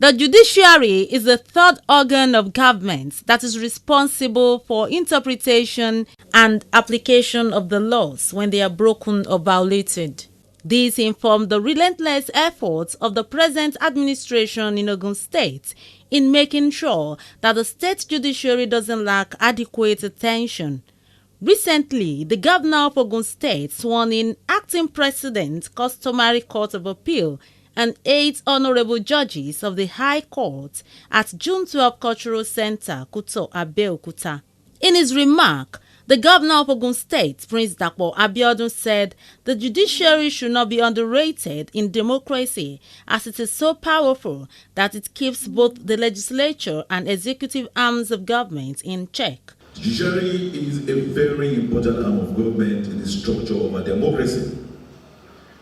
The judiciary is the third organ of government that is responsible for interpretation and application of the laws when they are broken or violated. This informed the relentless efforts of the present administration in Ogun State in making sure that the state judiciary doesn't lack adequate attention. Recently, the governor of Ogun State sworn in acting president, customary court of appeal, and 8 honorable judges of the High Court at June 12 Cultural Center, NTA Abeokuta. In his remark, the governor of Ogun State, Prince Dapo Abiodun, said the judiciary should not be underrated in democracy as it is so powerful that it keeps both the legislature and executive arms of government in check. Judiciary is a very important arm of government in the structure of a democracy.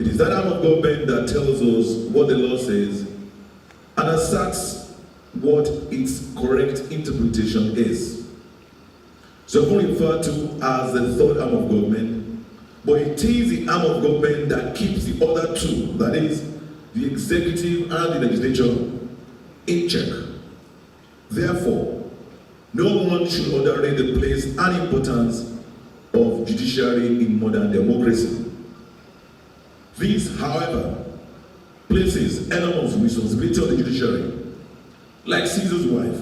It is that arm of government that tells us what the law says and asserts what its correct interpretation is. So often referred to as the third arm of government, but it is the arm of government that keeps the other two, that is, the executive and the legislature, in check. Therefore, no one should underrate the place and importance of judiciary in modern democracy. This, however, places enormous responsibility on the judiciary. Like Caesar's wife,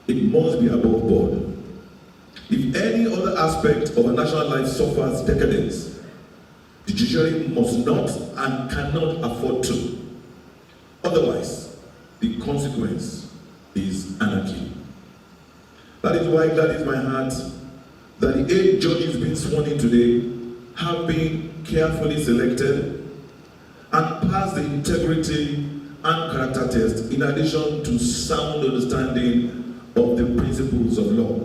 it must be above board. If any other aspect of a national life suffers decadence, the judiciary must not and cannot afford to. Otherwise, the consequence is anarchy. That is why glad is my heart that the 8 judges being sworn in today have been carefully selected and passed the integrity and character test in addition to sound understanding of the principles of law.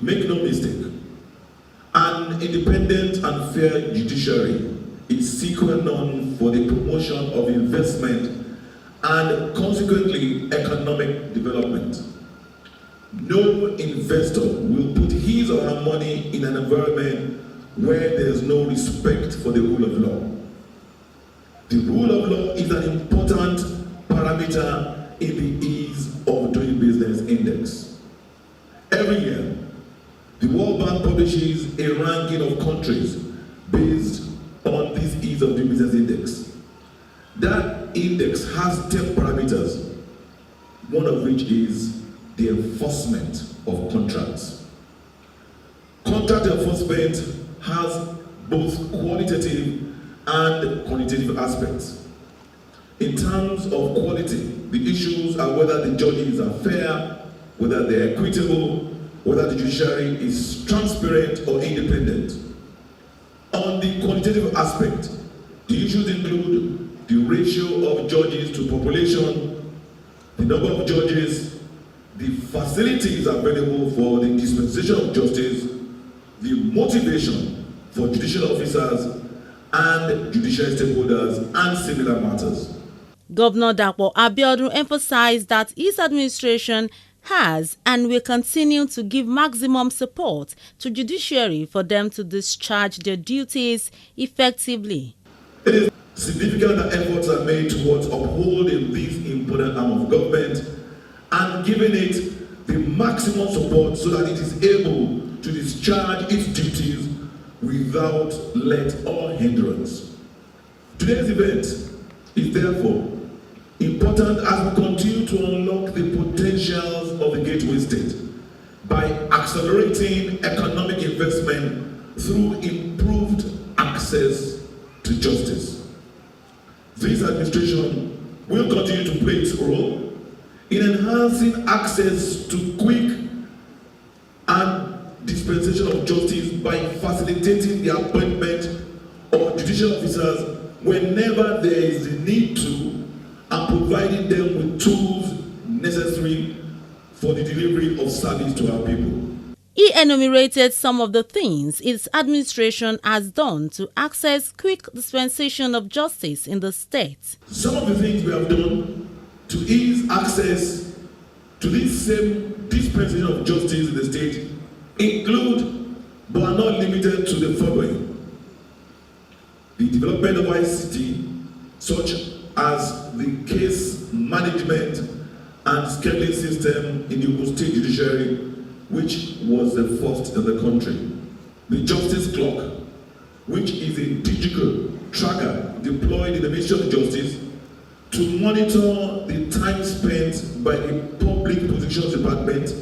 Make no mistake, an independent and fair judiciary is sine qua non for the promotion of investment and consequently economic development. No investor will put his or her money in an environment where there is no respect for the rule of law. The rule of law is an important parameter in the ease of doing business index. Every year, the World Bank publishes a ranking of countries based on this ease of doing business index. That index has 10 parameters, one of which is the enforcement of contracts. Contract enforcement has both qualitative and quantitative aspects. In terms of quality, the issues are whether the judges are fair, whether they are equitable, whether the judiciary is transparent or independent. On the quantitative aspect, the issues include the ratio of judges to population, the number of judges, the facilities available for the dispensation of justice, the motivation for judicial officers and judicial stakeholders, and similar matters. Governor Dapo Abiodun emphasized that his administration has and will continue to give maximum support to judiciary for them to discharge their duties effectively. It is significant that efforts are made towards upholding this important arm of government and giving it the maximum support so that it is able to discharge its duties without let or hindrance. Today's event is therefore important as we continue to unlock the potentials of the Gateway State by accelerating economic investment through improved access to justice. This administration will continue to play its role in enhancing access to quick and dispensation of justice by facilitating the appointment of judicial officers whenever there is the need to, and providing them with tools necessary for the delivery of service to our people. He enumerated some of the things his administration has done to access quick dispensation of justice in the state. Some of the things we have done to ease access to this same dispensation of justice in the state include, but are not limited to, the following: the development of ICT, such as the case management and scheduling system in the Ogun State Judiciary, which was the first in the country. The Justice Clock, which is a digital tracker deployed in the Ministry of Justice to monitor the time spent by the Public Prosecutions Department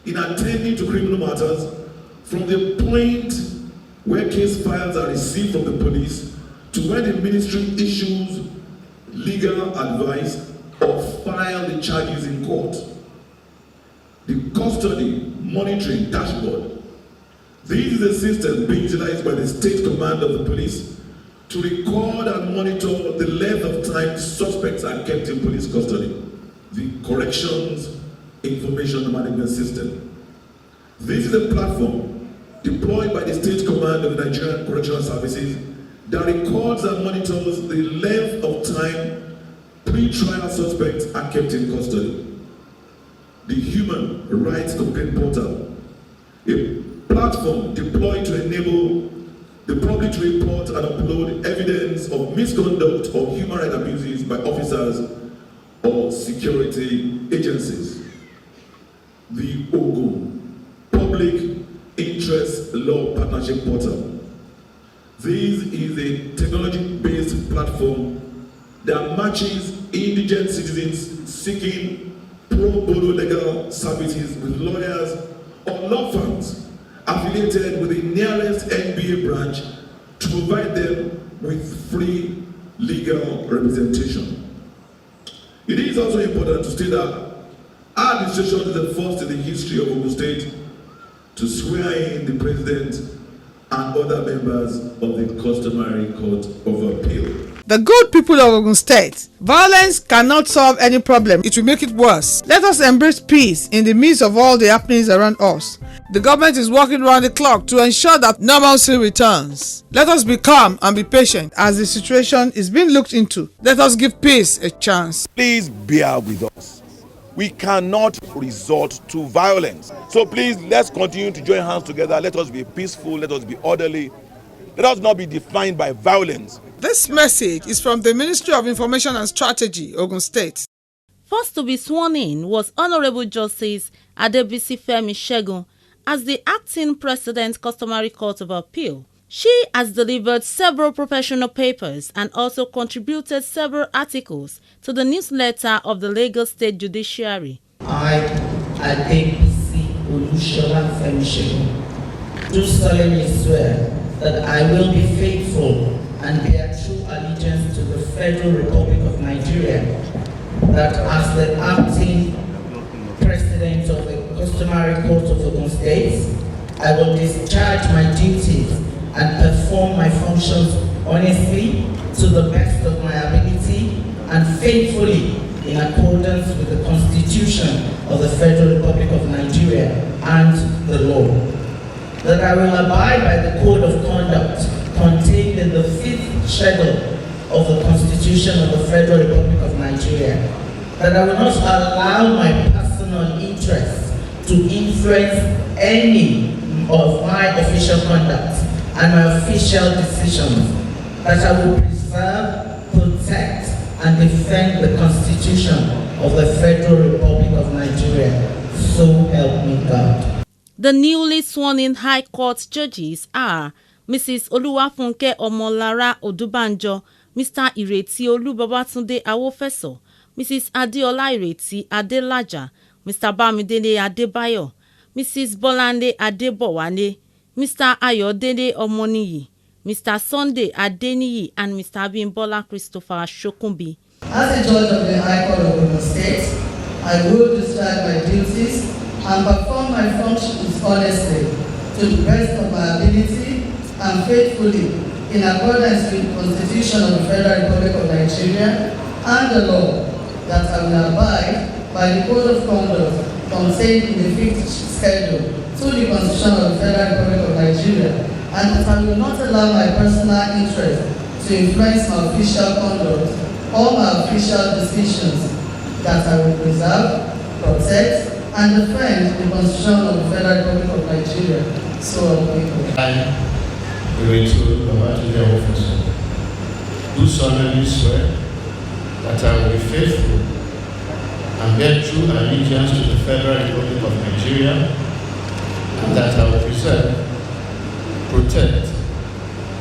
in attending to criminal matters from the point where case files are received from the police to when the ministry issues legal advice or file the charges in court. The custody monitoring dashboard. This is a system being utilized by the State Command of the Police to record and monitor the length of time suspects are kept in police custody. The Corrections Information Management System. This is a platform deployed by the State Command of the Nigerian Correctional Services that records and monitors the length of time pre-trial suspects are kept in custody. The Human Rights Complaint Portal, a platform deployed to enable the public to report and upload evidence of misconduct or human rights abuses by officers or security agencies. The Ogun Public Interest Law Partnership Portal. This is a technology-based platform that matches indigent citizens seeking pro bono legal services with lawyers or law firms affiliated with the nearest NBA branch to provide them with free legal representation. It is also important to state that our administration is the first in the history of Ogun State to swear in the president and other members of the customary Court of Appeal. The good people of Ogun State, violence cannot solve any problem. It will make it worse. Let us embrace peace in the midst of all the happenings around us. The government is working around the clock to ensure that normalcy returns. Let us be calm and be patient as the situation is being looked into. Let us give peace a chance. Please bear with us. We cannot resort to violence. So please, let's continue to join hands together. Let us be peaceful. Let us be orderly. Let us not be defined by violence. This message is from the Ministry of Information and Strategy, Ogun State. First to be sworn in was Honorable Justice Adebisi Femi Segun as the acting President Customary Court of Appeal. She has delivered several professional papers and also contributed several articles to the newsletter of the Lagos State Judiciary. I, Adebisi Femi Segun, do solemnly swear that I will be faithful and bear true allegiance to the Federal Republic of Nigeria, that as the acting President of the Customary Court of Ogun State, I will discharge my duties and perform my functions honestly, to the best of my ability, and faithfully in accordance with the Constitution of the Federal Republic of Nigeria and the law. That I will abide by the Code of Conduct contained in the 5th schedule of the Constitution of the Federal Republic of Nigeria. That I will not allow my personal interests to influence any of my official conduct and my official decisions. That I will preserve, protect, and defend the Constitution of the Federal Republic of Nigeria. So help me God. The newly sworn-in High Court judges are Mrs. Oluwafunke Omolara Odubanjo, Mr. Ireti Olubabatunde Awofeso, Mrs. Adeola Ireti Adelaja, Mr. Bamidele Adebayo, Mrs. Bolande Adebowane, Mr. Ayodele Omoniyi, Mr. Sunday Adeniyi, and Mr. Abimbola Christopher Shokumbi. As a judge of the High Court of Ogun State, I will discharge my duties and perform my functions honestly, to the best of my ability and faithfully, in accordance with the Constitution of the Federal Republic of Nigeria and the law, that I will abide by the Code of Conduct contained in the 5th schedule to the Constitution of the Federal Republic of Nigeria, and that I will not allow my personal interest to influence my official conduct or my official decisions, that I will preserve, protect, and defend the Constitution of the Federal Republic of Nigeria. So help me God. I, Ireti Olubabatunde Awofeso, do solemnly swear that I will be faithful and bear true allegiance to the Federal Republic of Nigeria, and that I will preserve, protect,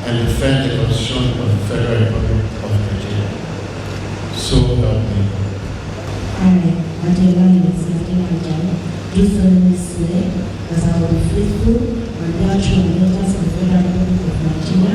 and defend the Constitution of the Federal Republic of Nigeria. So help me God. I, do solemnly swear that I will be faithful and bear true allegiance to the Federal Republic of Nigeria,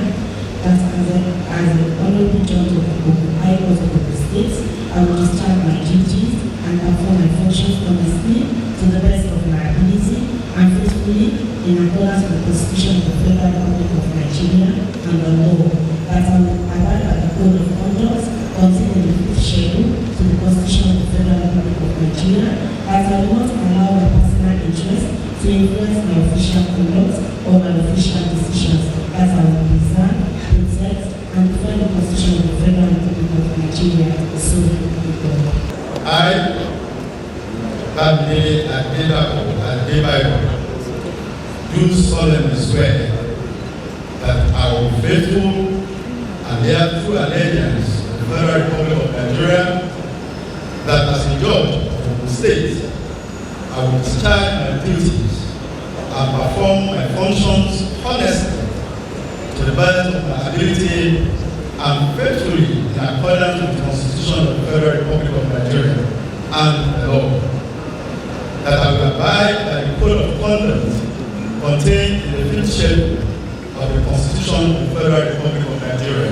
that as an honorable judge of the High Court of the State, I will discharge my duties and perform my functions honestly to the best of my ability and faithfully in accordance with the Constitution of the Federal Republic of Nigeria and the law, that I will abide by the code of conduct contained in the 5th schedule to the Constitution of the Federal Republic of Nigeria, that I will not allow my personal interest to influence my official conduct or my official decisions, that I will preserve, protect, and defend the Constitution of the Federal Republic of Nigeria. So help me God. I, Abeokuta, do solemnly swear that I will be faithful and bear true allegiance to the Federal Republic of Nigeria, that as a judge of the state, I will discharge my duties and perform my functions honestly to the best of my ability and faithfully in accordance with the Constitution of the Federal Republic of Nigeria and the law, that I will abide by the code of conduct contained in the 5th schedule of the Constitution of the Federal Republic of Nigeria,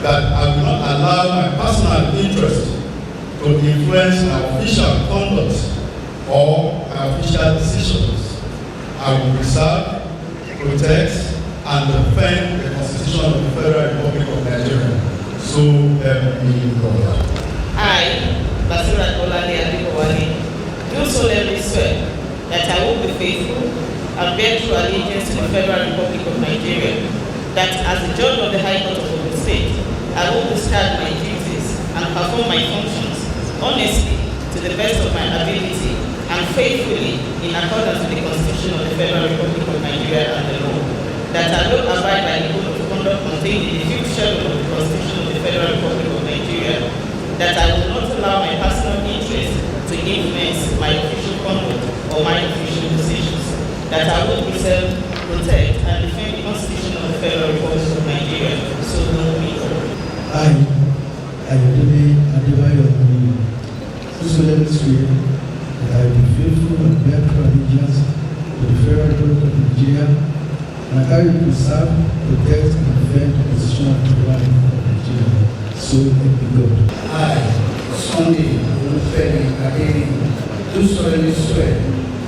that I will not allow my personal interest to influence my official conduct or my official decisions. I will preserve, protect, and defend the Constitution of the Federal Republic of Nigeria. So help me God. I, do solemnly swear that I will be faithful and bear true allegiance to the Federal Republic of Nigeria, that as the judge of the High Court of Ogun State, I will discharge my duties and perform my functions honestly to the best of my ability and faithfully in accordance with the Constitution of the Federal Republic of Nigeria and the law, that I will abide by the code of conduct contained in the 5th schedule of the Constitution of the Federal Republic of Nigeria, that I will not allow my personal interest to influence my official conduct or my official decisions, that I will preserve, protect, and defend the Constitution of the Federal Republic of Nigeria. So help me God. I, Abeokuta, do solemnly swear that I will be faithful and bear true allegiance to the Federal Republic of Nigeria, and I will preserve, protect, and defend the Constitution of the Federal Republic of Nigeria. So help me God. I, Sunday, do solemnly swear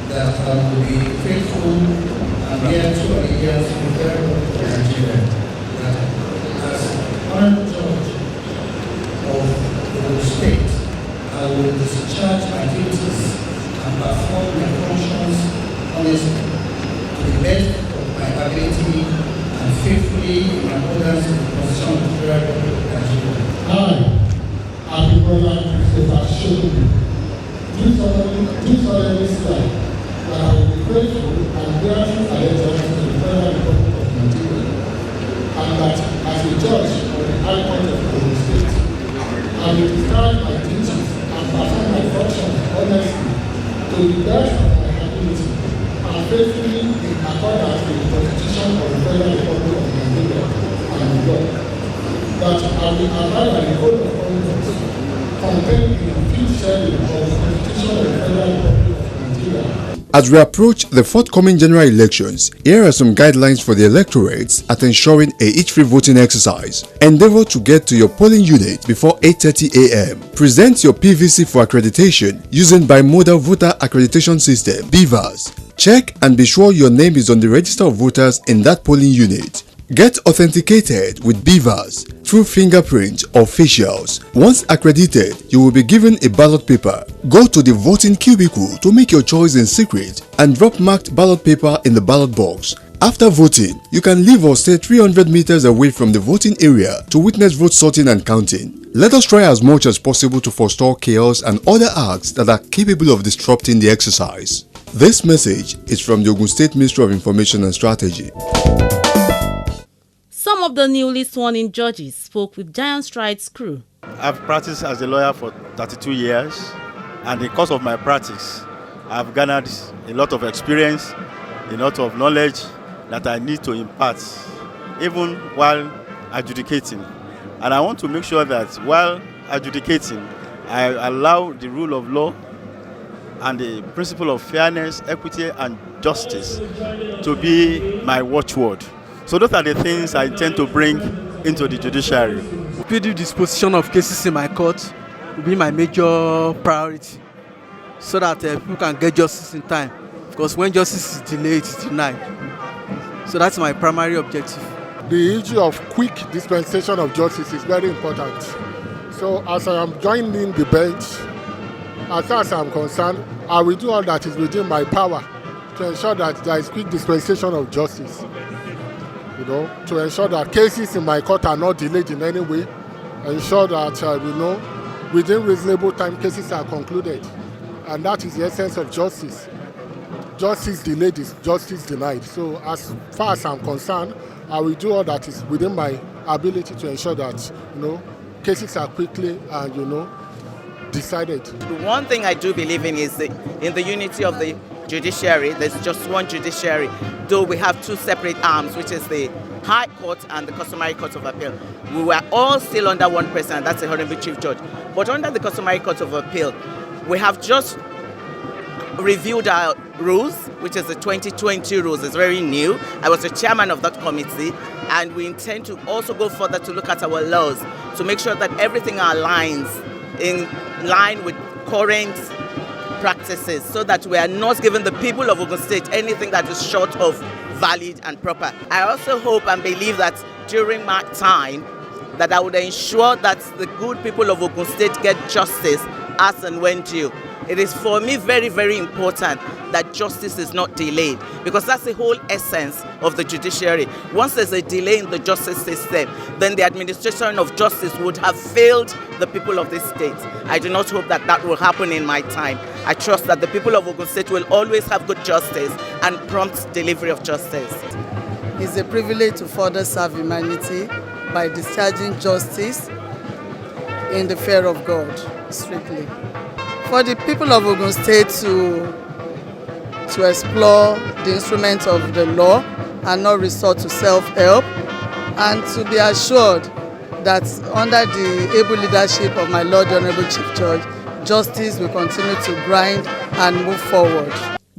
that I will be faithful and bear true allegiance to the Federal Republic of Nigeria, that as honorable judge of the state, I will discharge my duties and perform my functions honestly to the best of my ability and faithfully in accordance with the Constitution of the Federal Republic of Nigeria. I, Abeokuta, do solemnly swear that I will be faithful and bear true allegiance to the Federal Republic of Nigeria, and that as a judge of the High Court of the State, I will discharge my duties and perform my functions honestly to the best of my ability and faithfully in accordance with the Constitution of the Federal Republic of Nigeria and the law, that I will abide by the code of conduct contained in the 5th schedule of the Constitution of the Federal Republic of Nigeria. As we approach the forthcoming general elections, here are some guidelines for the electorates at ensuring a itch-free voting exercise. Endeavor to get to your polling unit before 8:30 a.m. Present your PVC for accreditation using Bimodal Voter Accreditation System (BVAS). Check and be sure your name is on the register of voters in that polling unit. Get authenticated with BVAS through fingerprint or facials. Once accredited, you will be given a ballot paper. Go to the voting cubicle to make your choice in secret and drop marked ballot paper in the ballot box. After voting, you can leave or stay 300 meters away from the voting area to witness vote sorting and counting. Let us try as much as possible to forestall chaos and other acts that are capable of disrupting the exercise. This message is from the Ogun State Ministry of Information and Strategy. Some of the newly sworn-in judges spoke with Giant Stride's crew. I've practiced as a lawyer for 32 years, and in the course of my practice, I've garnered a lot of experience, a lot of knowledge that I need to impart, even while adjudicating. And I want to make sure that while adjudicating, I allow the rule of law and the principle of fairness, equity, and justice to be my watchword. So those are the things I intend to bring into the judiciary. Speedy disposition of cases in my court will be my major priority, so that people can get justice in time. Because when justice is delayed, it's denied. So that's my primary objective. The issue of quick dispensation of justice is very important. So as I am joining the bench, as far as I'm concerned, I will do all that is within my power to ensure that there is quick dispensation of justice. To ensure that cases in my court are not delayed in any way, ensure that within reasonable time cases are concluded, and that is the essence of justice. Justice delayed is justice denied. So as far as I'm concerned, I will do all that is within my ability to ensure that cases are quickly and decided. The one thing I do believe in is in the unity of the judiciary. There's just one judiciary, though we have two separate arms, which is the High Court and the Customary Court of Appeal. We were all still under one person, and that's the Honorable Chief Judge. But under the Customary Court of Appeal, we have just reviewed our rules, which is the 2020 rules. It's very new. I was the chairman of that committee, and we intend to also go further to look at our laws to make sure that everything aligns in line with current practices, so that we are not giving the people of Ogun State anything that is short of valid and proper. I also hope and believe that during my time that I would ensure that the good people of Ogun State get justice as and when due. It is for me very, very important that justice is not delayed, because that's the whole essence of the judiciary. Once there's a delay in the justice system, then the administration of justice would have failed the people of this state. I do not hope that that will happen in my time. I trust that the people of Ogun State will always have good justice and prompt delivery of justice. It's a privilege to further serve humanity by discharging justice in the fear of God, strictly. For the people of Ogun State to explore the instruments of the law and not resort to self-help, and to be assured that under the able leadership of my Lord the Honorable Chief Judge, justice will continue to grind and move forward.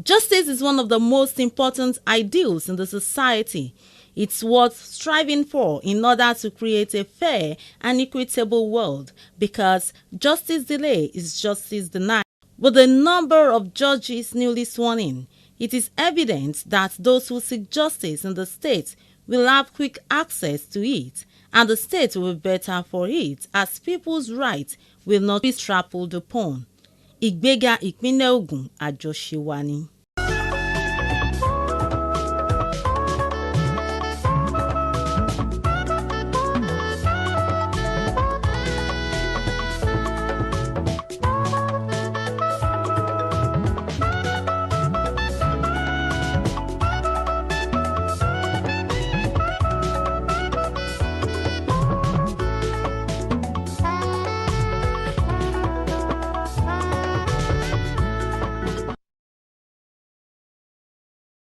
Justice is one of the most important ideals in the society. It's worth striving for in order to create a fair and equitable world, because justice delay is justice denied. With the number of judges newly sworn in, it is evident that those who seek justice in the state will have quick access to it, and the state will be better for it, as people's rights will not be trampled upon. Ìgbéga ìpínlẹ̀ Ògùn àjọṣe wa ni.